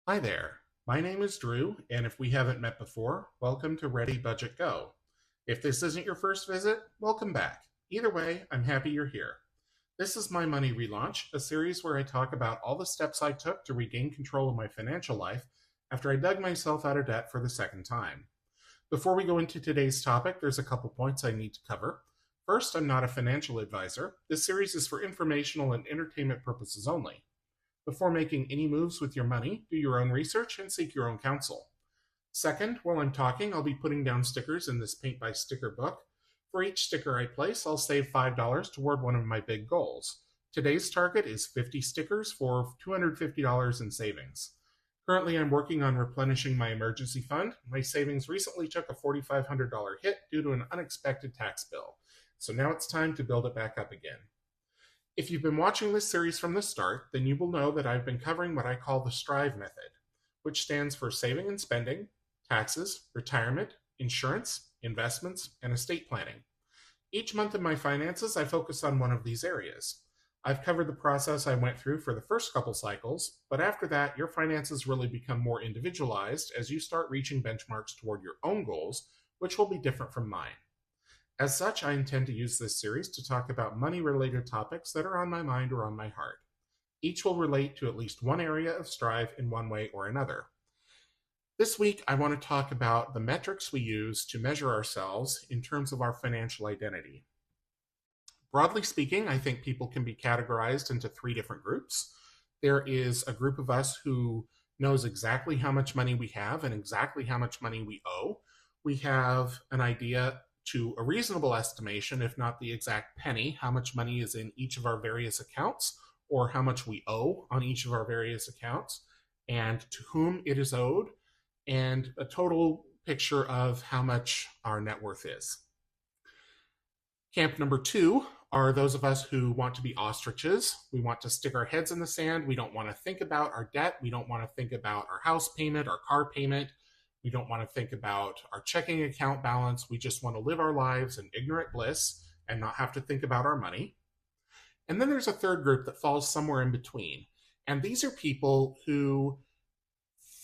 Hi there. My name is Drew, and if we haven't met before, welcome to ReadyBudgetGo. If this isn't your first visit, welcome back. Either way, I'm happy you're here. This is my Money Relaunch, a series where I talk about all the steps I took to regain control of my financial life after I dug myself out of debt for the second time. Before we go into today's topic, there's a couple points I need to cover. First, I'm not a financial advisor. This series is for informational and entertainment purposes only. Before making any moves with your money, do your own research and seek your own counsel. Second, while I'm talking, I'll be putting down stickers in this paint by sticker book. For each sticker I place, I'll save $5 toward one of my big goals. Today's target is 50 stickers for $250 in savings. Currently, I'm working on replenishing my emergency fund. My savings recently took a $4,500 hit due to an unexpected tax bill. So now it's time to build it back up again. If you've been watching this series from the start, then you will know that I've been covering what I call the STRIVE method, which stands for saving and spending, taxes, retirement, insurance, investments, and estate planning. Each month in my finances, I focus on one of these areas. I've covered the process I went through for the first couple cycles, but after that, your finances really become more individualized as you start reaching benchmarks toward your own goals, which will be different from mine. As such, I intend to use this series to talk about money-related topics that are on my mind or on my heart. Each will relate to at least one area of Strive in one way or another. This week, I want to talk about the metrics we use to measure ourselves in terms of our financial identity. Broadly speaking, I think people can be categorized into three different groups. There is a group of us who knows exactly how much money we have and exactly how much money we owe. We have an idea to a reasonable estimation, if not the exact penny, how much money is in each of our various accounts or how much we owe on each of our various accounts and to whom it is owed, and a total picture of how much our net worth is. Camp number two are those of us who want to be ostriches. We want to stick our heads in the sand. We don't want to think about our debt. We don't want to think about our house payment, our car payment. We don't want to think about our checking account balance. We just want to live our lives in ignorant bliss and not have to think about our money. And then there's a third group that falls somewhere in between. And these are people who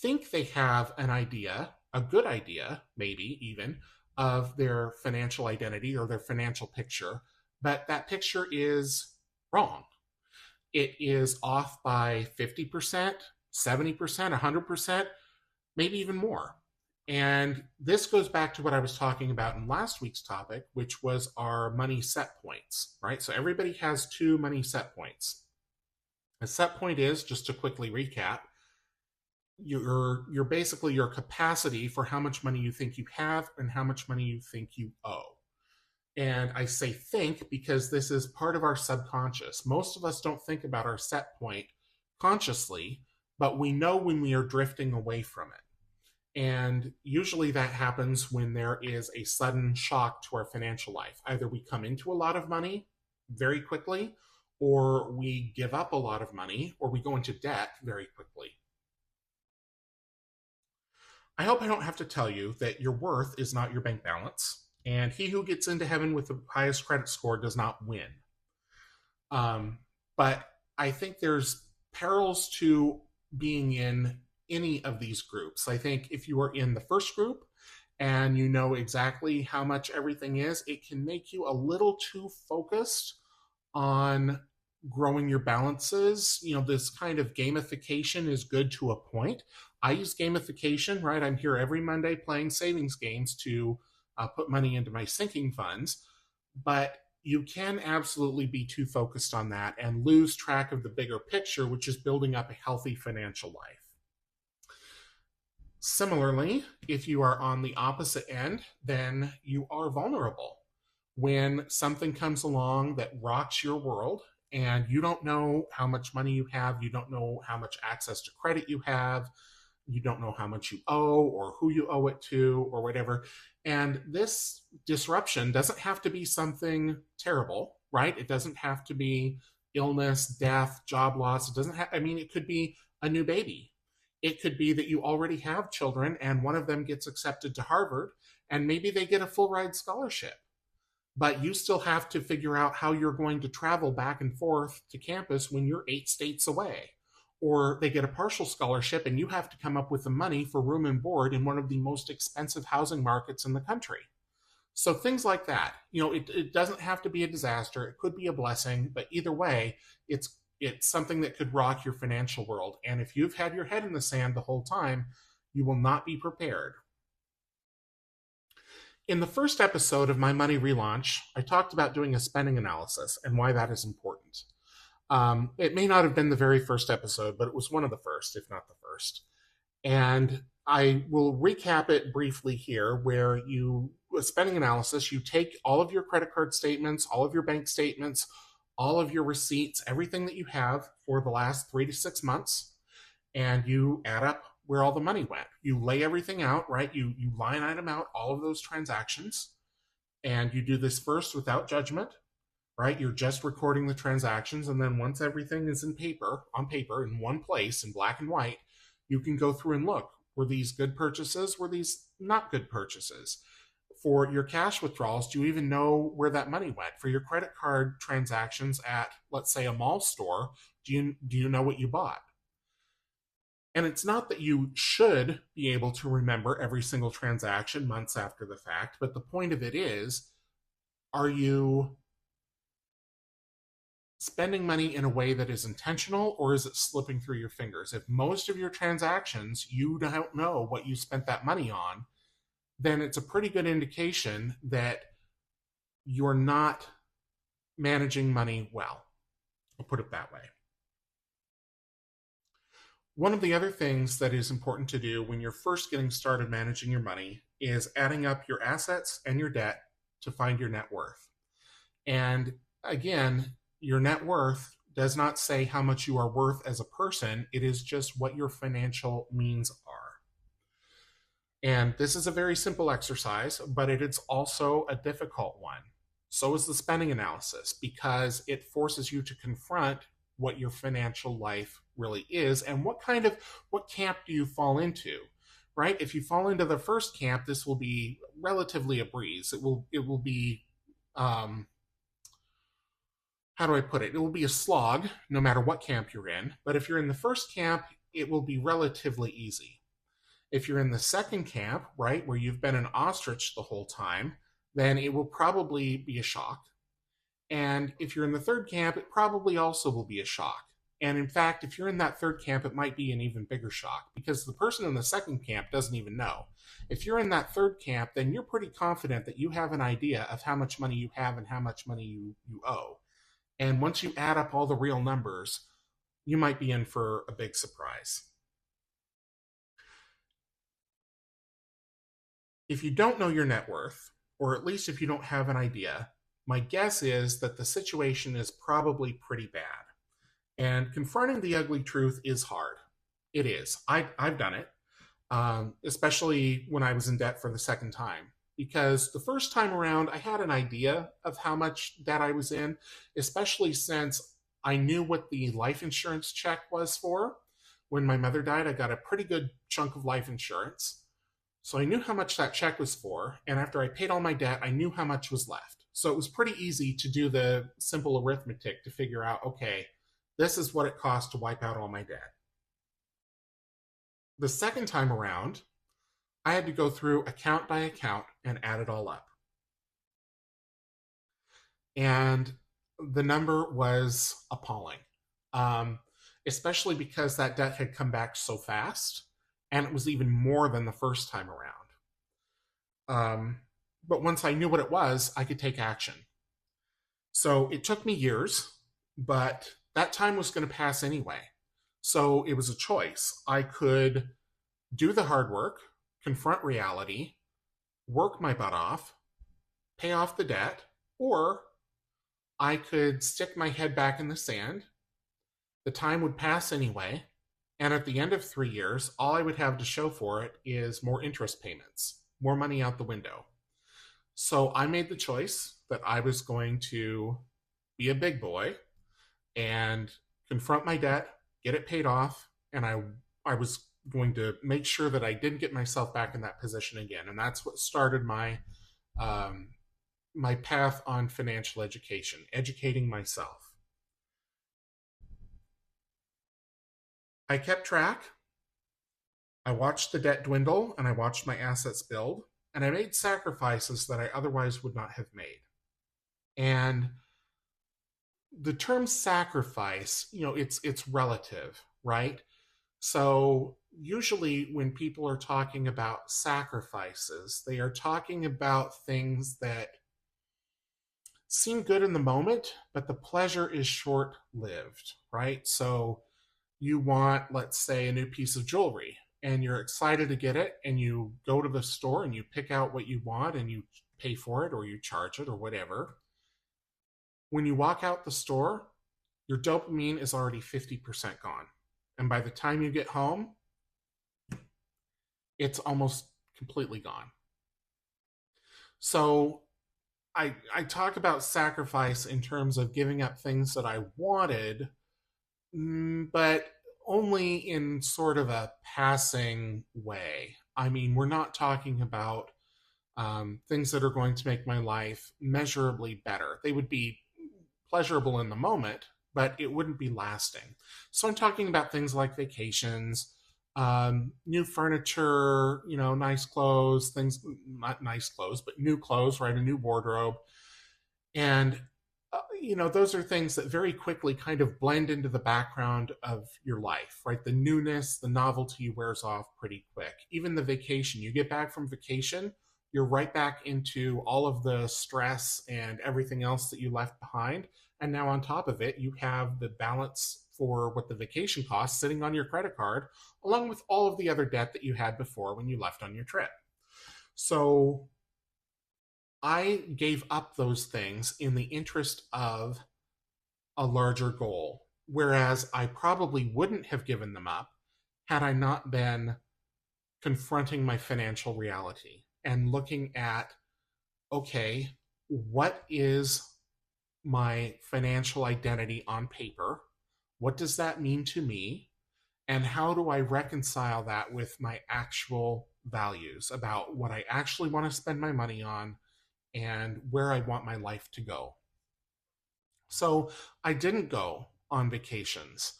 think they have an idea, a good idea, maybe even, of their financial identity or their financial picture, but that picture is wrong. It is off by 50%, 70%, 100%, maybe even more. And this goes back to what I was talking about in last week's topic, which was our money set points, right? So everybody has two money set points. A set point is, just to quickly recap, you're basically your capacity for how much money you think you have and how much money you think you owe. And I say think because this is part of our subconscious. Most of us don't think about our set point consciously, but we know when we are drifting away from it. And usually that happens when there is a sudden shock to our financial life. Either we come into a lot of money very quickly, or we give up a lot of money, or we go into debt very quickly. I hope I don't have to tell you that your worth is not your bank balance, and he who gets into heaven with the highest credit score does not win. But I think there's perils to being in any of these groups. I think if you are in the first group and you know exactly how much everything is, it can make you a little too focused on growing your balances. You know, this kind of gamification is good to a point. I use gamification, right? I'm here every Monday playing savings games to put money into my sinking funds, but you can absolutely be too focused on that and lose track of the bigger picture, which is building up a healthy financial life. Similarly, if you are on the opposite end, then you are vulnerable. When something comes along that rocks your world and you don't know how much money you have, you don't know how much access to credit you have, you don't know how much you owe or who you owe it to or whatever. And this disruption doesn't have to be something terrible, right? It doesn't have to be illness, death, job loss. It doesn't have, it could be a new baby. It could be that you already have children and one of them gets accepted to Harvard and maybe they get a full ride scholarship. But you still have to figure out how you're going to travel back and forth to campus when you're 8 states away. or they get a partial scholarship and you have to come up with the money for room and board in one of the most expensive housing markets in the country. So things like that, it doesn't have to be a disaster. It could be a blessing, but either way, it's something that could rock your financial world. And if you've had your head in the sand the whole time, you will not be prepared. In the first episode of my money relaunch, I talked about doing a spending analysis and why that is important. It may not have been the very first episode, but it was one of the first, if not the first. And I will recap it briefly here, where a spending analysis, you take all of your credit card statements, all of your bank statements, all of your receipts, everything that you have for the last 3 to 6 months, and you add up where all the money went. You lay everything out, right? You line item out all of those transactions, and you do this first without judgment, right? You're just recording the transactions, and then once everything is on paper, in one place, in black and white, you can go through and look. Were these good purchases? Were these not good purchases? For your cash withdrawals, do you even know where that money went? For your credit card transactions at, let's say, a mall store, do you know what you bought? And it's not that you should be able to remember every single transaction months after the fact, but the point of it is, are you spending money in a way that is intentional, or is it slipping through your fingers? If most of your transactions, you don't know what you spent that money on, then it's a pretty good indication that you're not managing money well. I'll put it that way. One of the other things that is important to do when you're first getting started managing your money is adding up your assets and your debt to find your net worth. And again, your net worth does not say how much you are worth as a person. It is just what your financial means are. And this is a very simple exercise, but it is also a difficult one. So is the spending analysis, because it forces you to confront what your financial life really is and what camp do you fall into, right? If you fall into the first camp, this will be relatively a breeze. It will be, how do I put it? It will be a slog no matter what camp you're in. But if you're in the first camp, it will be relatively easy. If you're in the second camp, right, where you've been an ostrich the whole time, then it will probably be a shock. And if you're in the third camp, it probably also will be a shock. And in fact, if you're in that third camp, it might be an even bigger shock, because the person in the second camp doesn't even know. If you're in that third camp, then you're pretty confident that you have an idea of how much money you have and how much money you owe. And once you add up all the real numbers, you might be in for a big surprise. If you don't know your net worth, or at least if you don't have an idea, my guess is that the situation is probably pretty bad. And confronting the ugly truth is hard. It is. I've done it, especially when I was in debt for the second time. Because the first time around, I had an idea of how much debt I was in, especially since I knew what the life insurance check was for. When my mother died, I got a pretty good chunk of life insurance. So I knew how much that check was for, and after I paid all my debt, I knew how much was left. So it was pretty easy to do the simple arithmetic to figure out, okay, this is what it costs to wipe out all my debt. The second time around, I had to go through account by account and add it all up. And the number was appalling, especially because that debt had come back so fast, and it was even more than the first time around. But once I knew what it was, I could take action. So it took me years, but that time was going to pass anyway. So it was a choice. I could do the hard work, confront reality, work my butt off, pay off the debt, or I could stick my head back in the sand. The time would pass anyway, and at the end of 3 years, all I would have to show for it is more interest payments, more money out the window. So I made the choice that I was going to be a big boy and confront my debt, get it paid off, and I was going to make sure that I didn't get myself back in that position again. And that's what started my my path on financial education, educating myself. I kept track. I watched the debt dwindle and I watched my assets build, and I made sacrifices that I otherwise would not have made. And the term sacrifice, it's relative, right? So usually when people are talking about sacrifices, they are talking about things that seem good in the moment, but the pleasure is short lived, right? So you want, let's say, a new piece of jewelry and you're excited to get it, and you go to the store and you pick out what you want and you pay for it or you charge it or whatever. When you walk out the store, your dopamine is already 50% gone. And by the time you get home, it's almost completely gone. So I talk about sacrifice in terms of giving up things that I wanted, but only in sort of a passing way. I mean, we're not talking about things that are going to make my life measurably better. They would be pleasurable in the moment, but it wouldn't be lasting. So I'm talking about things like vacations, new furniture, nice clothes, things, not nice clothes, but new clothes, right? A new wardrobe. And, those are things that very quickly kind of blend into the background of your life, right? The newness, the novelty wears off pretty quick. Even the vacation, you get back from vacation, you're right back into all of the stress and everything else that you left behind. And now on top of it, you have the balance for what the vacation costs sitting on your credit card, along with all of the other debt that you had before when you left on your trip. So I gave up those things in the interest of a larger goal, whereas I probably wouldn't have given them up had I not been confronting my financial reality and looking at, okay, what is my financial identity on paper? What does that mean to me? And how do I reconcile that with my actual values about what I actually want to spend my money on and where I want my life to go? So I didn't go on vacations.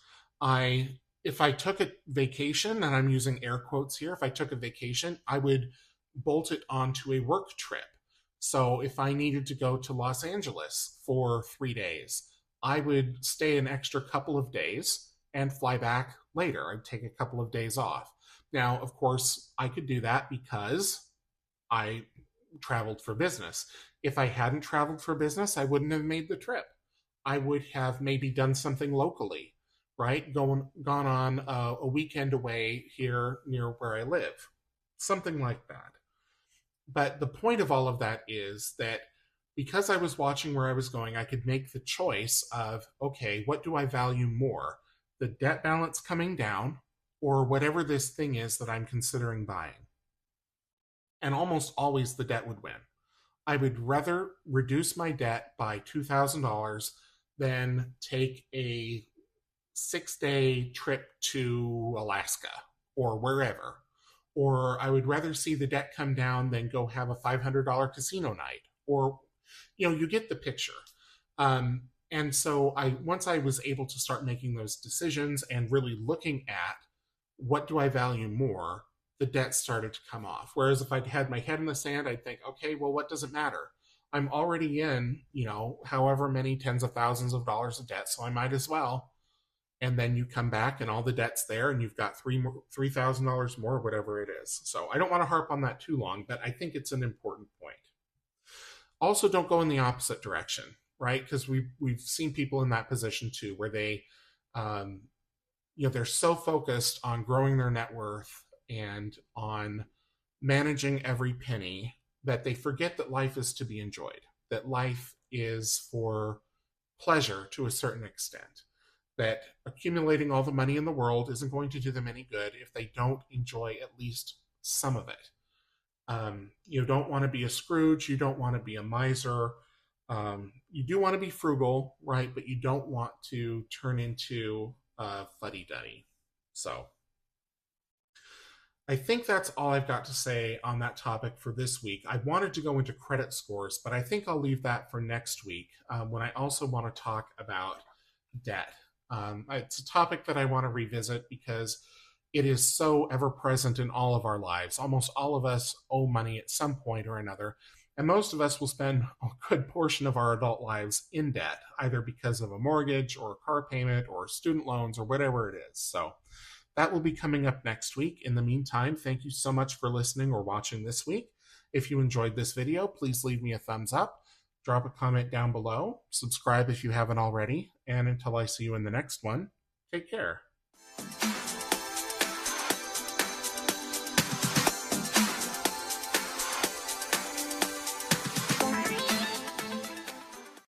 If I took a vacation, and I'm using air quotes here, if I took a vacation, I would bolt it onto a work trip. So if I needed to go to Los Angeles for 3 days, I would stay an extra couple of days and fly back later. I'd take a couple of days off. Now, of course, I could do that because I traveled for business. If I hadn't traveled for business, I wouldn't have made the trip. I would have maybe done something locally, right? Gone on a weekend away here near where I live, something like that. But the point of all of that is that because I was watching where I was going, I could make the choice of, okay, what do I value more? The debt balance coming down or whatever this thing is that I'm considering buying? And almost always the debt would win. I would rather reduce my debt by $2,000 than take a 6-day trip to Alaska or wherever. Or I would rather see the debt come down than go have a $500 casino night. Or, you get the picture. And so once I was able to start making those decisions and really looking at what do I value more, the debt started to come off. Whereas if I'd had my head in the sand, I'd think, okay, well, what does it matter? I'm already in, however many tens of thousands of dollars of debt, so I might as well. And then you come back and all the debt's there and you've got $3,000 more, whatever it is. So I don't want to harp on that too long, but I think it's an important point. Also, don't go in the opposite direction, right? Because we've seen people in that position too, where they, they're so focused on growing their net worth and on managing every penny that they forget that life is to be enjoyed, that life is for pleasure to a certain extent, that accumulating all the money in the world isn't going to do them any good if they don't enjoy at least some of it. You don't want to be a Scrooge. You don't want to be a miser. You do want to be frugal, right? But you don't want to turn into a fuddy-duddy. So I think that's all I've got to say on that topic for this week. I wanted to go into credit scores, but I think I'll leave that for next week when I also want to talk about debt. It's a topic that I want to revisit because it is so ever present in all of our lives. Almost all of us owe money at some point or another, and most of us will spend a good portion of our adult lives in debt, either because of a mortgage or a car payment or student loans or whatever it is. So that will be coming up next week. In the meantime, thank you so much for listening or watching this week. If you enjoyed this video, please leave me a thumbs up, drop a comment down below, subscribe if you haven't already, and until I see you in the next one, take care.